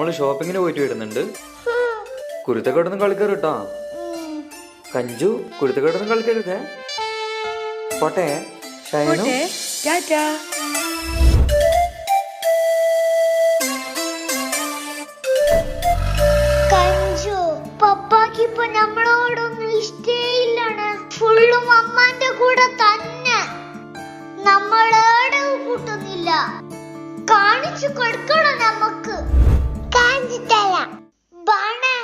നമ്മള് ഷോപ്പിങ്ങിന് പോയിട്ട് വരുന്നുണ്ട്. കുരുത്തക്കേടൊന്നും കളിക്കരുത് കേട്ടോ. കഞ്ചു കുരുത്തക്കേടൊന്നും കളിക്കരുതേ. പോട്ടെ ഷൈനു. കഞ്ചു പപ്പാക്ക് ഇപ്പൊ നമ്മളോടൊന്നും ഇഷ്ടേയില്ലാണ്. ഫുള്ളും അമ്മാന്റെ കൂടെ തന്നെ. നമ്മളേടെ കൂട്ടുന്നില്ല. കാണിച്ചു കൊടുക്കണം നമുക്ക്. കാണിച്ചു തരാം. ബാണേ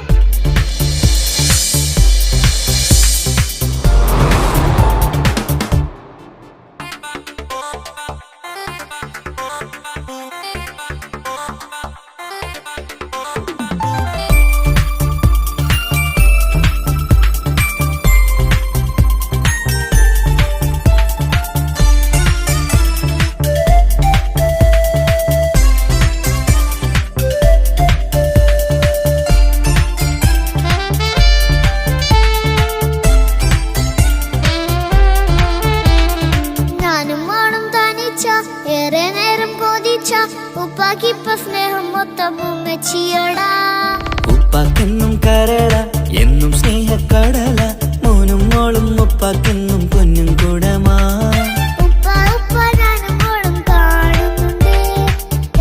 ഉപ്പാക്കിപ്പ സ്നേഹം മൊത്തം ഉമ്മച്ചിയോടാ. ഉപ്പാക്കെന്നും കരട എന്നും സ്നേഹക്കടല. മോനും മോളും ഉപ്പാക്കെന്നും പൊന്നും കൂടമാ. ഉപ്പ ഉപ്പ ഞാനും മോളും കാണുന്നുണ്ട്.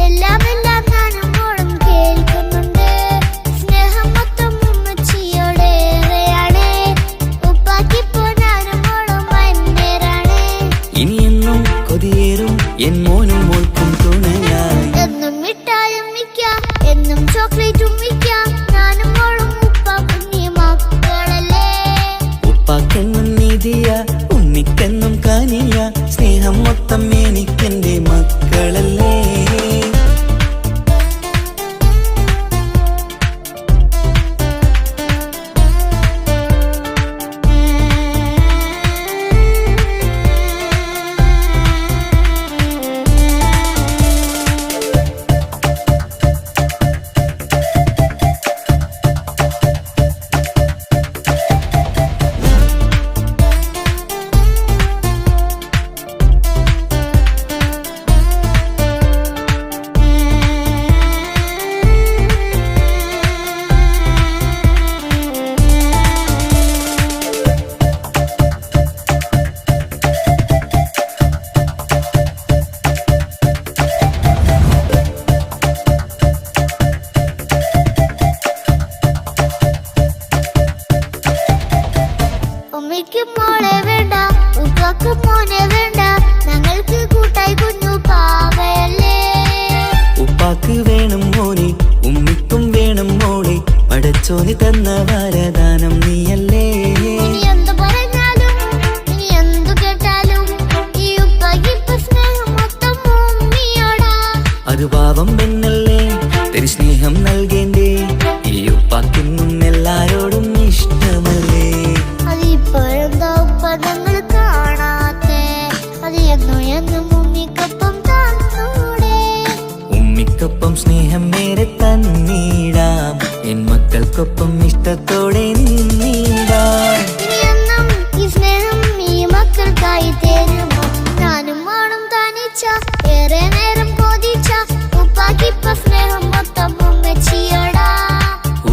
എല്ലാം എല്ലാം ഞാനും മോളും കേൾക്കുന്നുണ്ട്. സ്നേഹം മൊത്തം ഉമ്മച്ചിയോടേറെയാണ്. ഉപ്പാക്കിപ്പോ ഞാനും മോളും വന്നേരാണ്. ഇനിയെന്നും കൊതിയേറും എൻ മോനും മോൾക്കും തുണയായി. എന്നും മിഠായും മിക്കാം, എന്നും ചോക്ലേറ്റും മിക്കാം. ഞാനും മോളും ഉപ്പ കുഞ്ഞി മക്കളല്ലേ. ഉപ്പാക്കെന്നും നീതിയ ഉണ്ണിക്കെന്നും കാനിയ. സ്നേഹം മൊത്തം എനിക്കെന്റെ മക്കളല്ലേ. ഉമ്മയ്ക്ക് മോളെ വേണ്ട, ഉപ്പാക്ക് മോനെ വേണ്ട. ഞങ്ങൾക്ക് കൂട്ടായി കുഞ്ഞു പാവയല്ലേ. ഉപ്പാക്ക് വേണം മോനെ, ഉമ്മിക്കും വേണം മോളെ. പടച്ചോന് തന്ന വരദാനം നീയല്ലേ. ഇനി എന്ത് പറഞ്ഞാലും ഇനി എന്തു കേട്ടാലും ഈ ഉപ്പാക്കിപ്പ സ്നേഹം മൊത്തം ഉമ്മിയോടാ. അത് പാവം പെണ്ണല്ലേ, തരി സ്നേഹം നൽകേണ്ടേ. ഈ ഉപ്പാക്കിന്നും എല്ലാരോടും ഇഷ്ടമല്ലേ. അതിപ്പോഴെന്താ ഉപ്പ ഞങ്ങൾ കാണാത്തെ. അത് എന്നും എന്നും ഉമ്മിക്കൊപ്പം തന്നൂടെ. ഉമ്മിക്കൊപ്പം സ്നേഹം നേരെ തന്നീടാം. എൻ മക്കൾക്കൊപ്പം ഇഷ്ടത്തോടെ നിന്നീടാം. ഇനി എന്നും ഈ സ്നേഹം ഈ മക്കൾക്കായി തരുമോ. ഞാനും മോളും തനിച്ച ഏറെ നേരം കൊതിച്ച. ഉപ്പാക്കിപ്പ സ്നേഹം മൊത്തം ഉമ്മച്ചിയോടാ.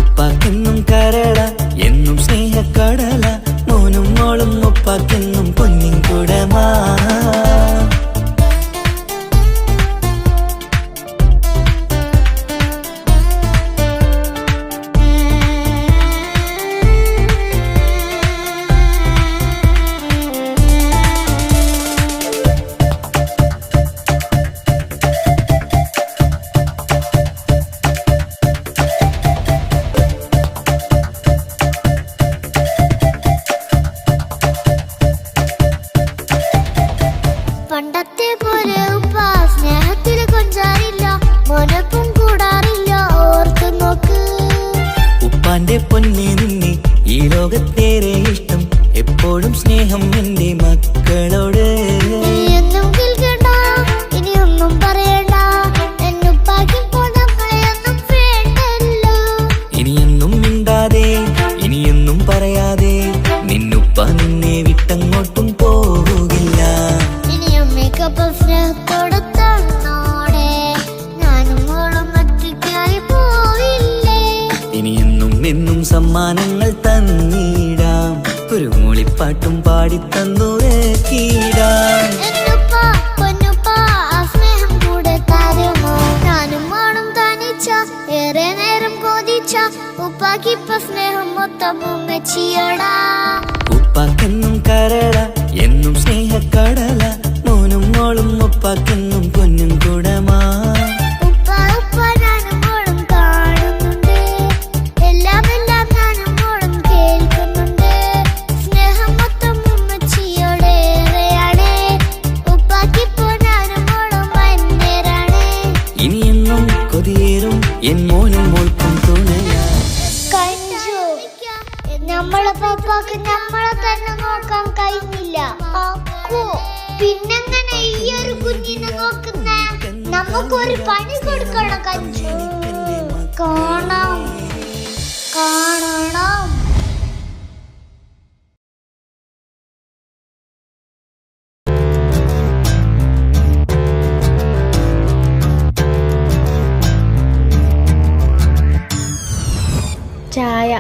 ഉപ്പാക്കെന്നും കരട എന്നും സ്നേഹക്കടല. മോനും മോളും ഉപ്പാക്കെന്നും പൊന്നിൻ കൂടമാ. പണ്ടത്തെ പോലെ ഉപ്പ സ്നേഹത്തിൽ കൊഞ്ചാറില്ല. മോനൊപ്പം കൂടാറില്ല. ഓർത്തു നോക്ക്. ഉപ്പാന്റെ പൊന്നെ നിന്നെ ഈ ലോകത്തേറെ ഇഷ്ടം. എപ്പോഴും സ്നേഹം എന്റെ മക്കളോട്. ഇനിയൊന്നും കേൾക്കണ്ട, ഇനിയൊന്നും പറയണ്ട. എന്നുപ്പാക്കിപ്പോ നമ്മളെയൊന്നും വേണ്ടല്ലോ. ഇനിയൊന്നും മിണ്ടാതെ ഇനിയൊന്നും പറയാതെ നിന്നുപ്പ നിന്നെ വിട്ടങ്ങോട്ടും പോകില്ല. ഇനിയും മികപ്പം സ്നേഹത്തോടെ തന്നോടെ. ഞാനും മോളും ഒറ്റയ്ക്കായി പോയി. എന്നും എന്നും സമ്മാനങ്ങൾ തന്നിടാം, ഒരു മൂളിപ്പാട്ടും പാടിത്തന്നു കീടാം. എന്നുപ്പാ, പൊന്നുപ്പാ, ആ സ്നേഹം കൂടെ തരുമോ? ഞാനും മോളും തനിച്ച, ഏറെ നേരം കൊതിച്ച, ഉപ്പാക്കിപ്പ സ്നേഹം മൊത്തം ഉമ്മച്ചിയോടാ. ഉപ്പാക്കെന്നും കരള, എന്നും സ്നേഹക്കടല, മോനും മോളും ഉപ്പാക്കെന്നും പൊന്നും കുടമാ. ഉപ്പ ഉപ്പ ഞാനും മോളും കാണുന്നുണ്ട്, എല്ലാം എല്ലാം ഞാനും മോളും കേൾക്കുന്നുണ്ട്. സ്നേഹം മൊത്തം ഉമ്മച്ചിയോടേറെയാണ്, ഉപ്പാക്കിപ്പോ ഞാനും മോളും വന്നേരാണ്. ഇനിയെന്നും കൊതിയേറും എൻ മോനും മോൾക്കും തുണയാ. നമ്മളെ പാപ്പാക്ക് നമ്മളെ തന്നെ നോക്കാൻ കഴിഞ്ഞില്ല. പിന്നെങ്ങനെ ഈ ഒരു കുഞ്ഞിനെ നോക്കുന്നേ? നമുക്കൊരു പണി കൊടുക്കണം കഞ്ചു. കാണാം കാണണം. ചായ.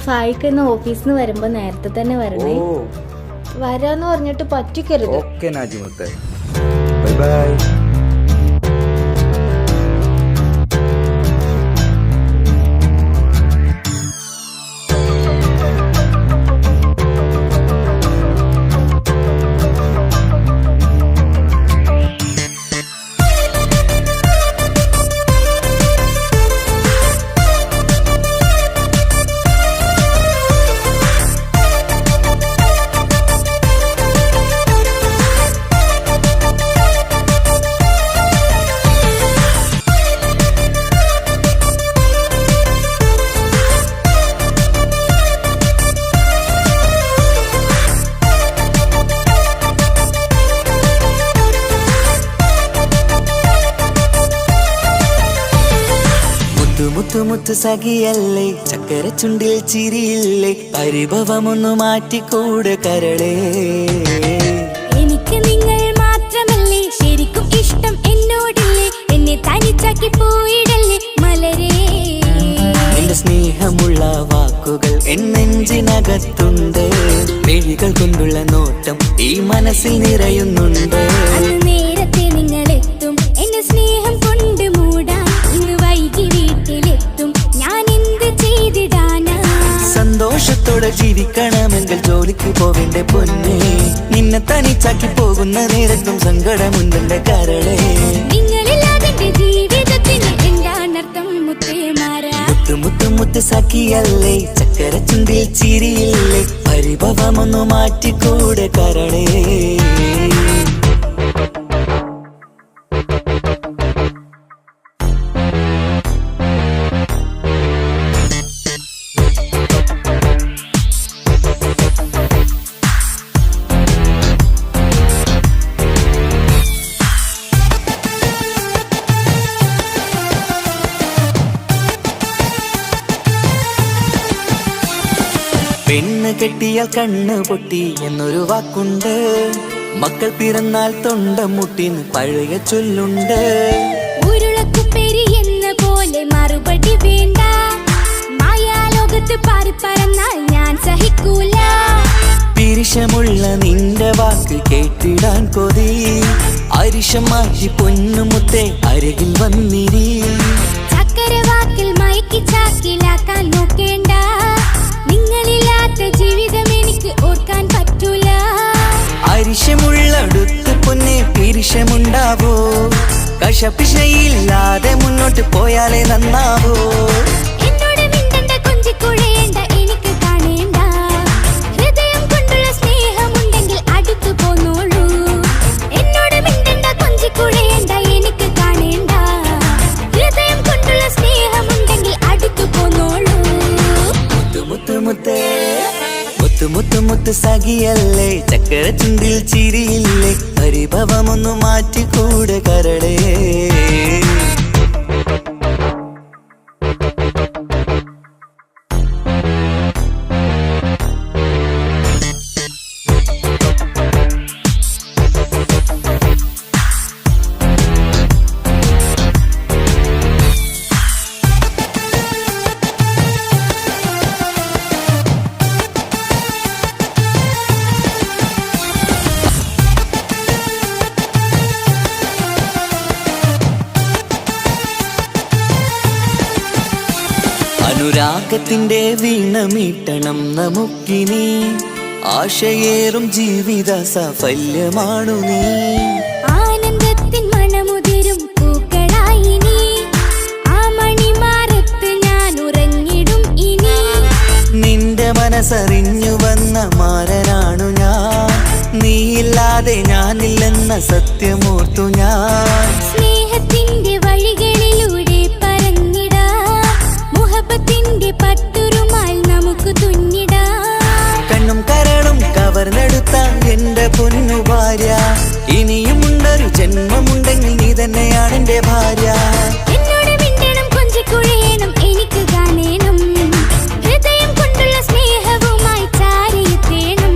ഫായിക്ക് ഇന്ന് ഓഫീസിൽ നിന്ന് വരുമ്പോ നേരത്തെ തന്നെ വരണേ. വരാന്ന് പറഞ്ഞിട്ട് പറ്റിക്കരുത്. ഓക്കെ നാജിമുത്തെ, ബൈ ബൈ. മുത്തുമുത്ത് സഖിയല്ലേ, ചക്കര ചുണ്ടിൽ ചിരിയില്ലേ, പരിഭവമൊന്നു മാറ്റിക്കൂടെ കരളേ. എനിക്ക് നിങ്ങൾ മാത്രമല്ലേ ശരിക്കും ഇഷ്ടം എന്നോടില്ലേ, എന്നെ തനിച്ചാക്കി പോയിടല്ലേ മലരേ. എന്റെ സ്നേഹമുള്ള വാക്കുകൾ എന്നെഞ്ചിനകത്തുണ്ട്, മിഴികൾ കൊണ്ടുള്ള നോട്ടം ഈ മനസ്സിൽ നിറയുന്നുണ്ട്. അന്ന് നേരത്തെ നിങ്ങളെത്തും എന്നെ സ്നേഹം കൊണ്ട് മൂടാൻ, ഇന്ന് വൈകി വീട്ടിലെത്തും ഞാൻ എന്ത് ചെയ്തിടാനാ. സന്തോഷത്തോടെ ജീവിക്കണമെങ്കിൽ ജോലിക്ക് പോവേണ്ട പൊന്നേ, നിന്നെ തനിച്ചാക്കി പോകുന്ന നേരത്തും സങ്കടമുണ്ടെന്റെ കരളേ. നിങ്ങളില്ലാതെ ജീവിതത്തിന് എന്താണർത്ഥം മുത്തേമാരാ. മുത്ത് സഖിയല്ലേ, ചക്കര ചുണ്ടിൽ ചിരിയില്ലേ, പരിഭവമൊന്നു മാറ്റിക്കൂടെ കരളേ. പെണ്ണ് കെട്ടിയാൽ കണ്ണ് പൊട്ടി എന്നൊരു വാക്കുണ്ട്, മക്കൾ പിറന്നാൽ തൊണ്ട മുട്ടിന്ന് പഴയ ചൊല്ലുണ്ട്. ഉരുളക്കുപ്പേരി എന്ന പോലെ മറുപടി വേണ്ട, മായാലോകത്ത് പാറിപ്പറന്നാൽ ഞാൻ സഹിക്കൂല. പിരിശമുള്ള നിന്റെ വാക്ക് കേട്ടിടാൻ കൊതി, അരിശം മാറ്റി പൊന്നുമുത്തേ അരികിൽ വന്നിരി. ചക്കര വാക്കിൽ മയക്കി ചാക്കിലാക്കാൻ നോക്കേണ്ട, നിങ്ങളില്ലാത്ത ജീവിതം എനിക്ക് ഓർക്കാൻ പറ്റൂല. അരിശമുള്ളടുത്ത് പൊന്നെ പിരിശമുണ്ടാവോ, കശപിശയില്ലാതെ മുന്നോട്ട് പോയാലേ നന്നാവോ. എന്നോട് മിണ്ടണ്ട കൊഞ്ചിക്കുഴയേണ്ട, എനിക്ക് കാണേണ്ട, ഹൃദയം കൊണ്ടുള്ള സ്നേഹമുണ്ടെങ്കിൽ അടുത്തു പോന്നോളൂ. എന്നോട് മിണ്ടണ്ട കൊഞ്ചിക്കുഴയേണ്ട, എനിക്ക് കാണേണ്ട, ഹൃദയം കൊണ്ടുള്ള സ്നേഹമുണ്ടെങ്കിൽ അടുത്തു പോന്നോളൂ. മുത്ത് സഖിയല്ലേ, ചക്കര ചുണ്ടിൽ ചിരിയില്ലേ, പരിഭവമൊന്നു മാറ്റിക്കൂടെ കരളേ. സ്നേഹത്തിന്റെ വീണ മീട്ടണം നമുക്കിനി ആശയേറും ജീവിത സാഫല്യമാണു നീ ആനന്ദത്തിൻ മണമുതിരും പൂക്കളായി നീ ആ മണിമാറത്ത് ഞാൻ ഉറങ്ങിടും ഇനി നിന്റെ മനസ്സറിഞ്ഞു വന്ന മാരനാണു ഞാൻ നീയില്ലാതെ ഞാനില്ലെന്ന സത്യമോർത്തു ഞാൻ സ്നേഹത്തിന്റെ വഴികളിലൂടെ പറഞ്ഞിടാ മുഹബത്തിന്റെ പട്ടുറുമാൽ നമുക്ക് തുന്നിടാ കണ്ണും കരളും കവർന്നെടുത്ത എന്റെ പൊന്നു ഭാര്യ ഇനിയുമുണ്ടൊരു ജന്മമുണ്ടെങ്കിൽ നീ തന്നെയാണ് എന്റെ ഭാര്യ എന്നോട് മിണ്ടണം കൊഞ്ചിക്കുഴയണം എനിക്ക് കാണേണം ഹൃദയം കൊണ്ടുള്ള സ്നേഹവുമായി ചാരിയെത്തേണം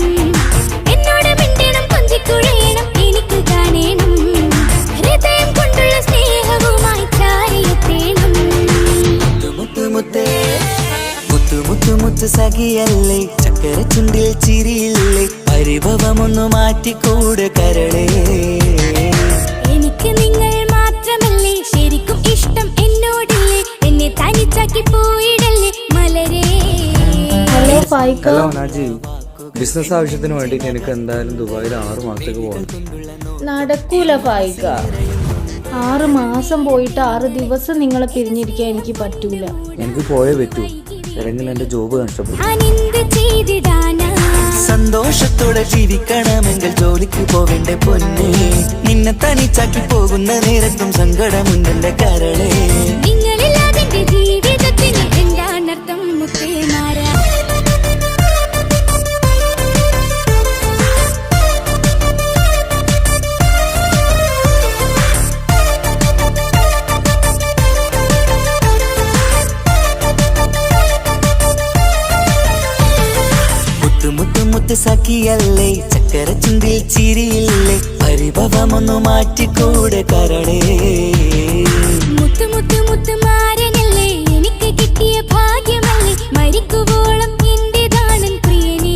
എന്നോട് മിണ്ടണം കൊഞ്ചിക്കുഴയണം എനിക്ക് കാണേണം ഹൃദയം കൊണ്ടുള്ള സ്നേഹവുമായി ചാരിയെത്തേണം മുത്തു മുത്തേ മുത്തു മുത്തു മുത്തു സഖിയല്ലേ ചക്കര ചുണ്ടിൽ ചിരിയില്ലേ പരിഭവമൊന്നു മാറ്റിക്കൂടെ കരളേ എനിക്ക് നിങ്ങൾ മാത്രമല്ലേ ശരിക്കും ഇഷ്ടം എന്നോടില്ലേ എന്നെ തനിച്ചാക്കി പോയിടല്ലേ മലരേ hello Faika. Hello Naji, business ആവശ്യത്തിന് വേണ്ടിയിട്ട് എനിക്ക് എന്തായാലും ദുബായിൽ 6 മാസത്തേക്ക് പോകണം. നടക്കൂല ഫായിക്ക. 6 മാസം പോയിട്ട് 6 ദിവസം നിങ്ങളെ പിരിഞ്ഞിരിക്കാൻ എനിക്ക് പറ്റൂല. എനിക്ക് പോയേ പറ്റൂ, അല്ലെങ്കിൽ എൻ്റെ ജോബ് നഷ്ടപ്പെടും. ഞാനെന്ത് ചെയ്തിടാനാ സന്തോഷത്തോടെ ജീവിക്കണമെങ്കിൽ ജോലിക്ക് പോവേണ്ട പൊന്നേ നിന്നെ തനിച്ചാക്കി പോകുന്ന നേരത്തും സങ്കടമുണ്ടെന്റെ കരളേ നിങ്ങളില്ലാതെ എന്റെ ജീവിതത്തിന് എന്താണർത്ഥം മുത്തേമാരാ മുത്ത് സഖിയല്ലേ ചക്കര ചുണ്ടിൽ ചിരിയില്ലേ പരിഭവമൊന്നു മാറ്റിക്കൂടെ കരളേ മുത്ത് മുത്ത് മുത്ത് മാരനല്ലേ എനിക്ക് കിട്ടിയ ഭാഗ്യമല്ലേ മരിക്കുവോളം എന്റേതാണൻ പ്രിയനേ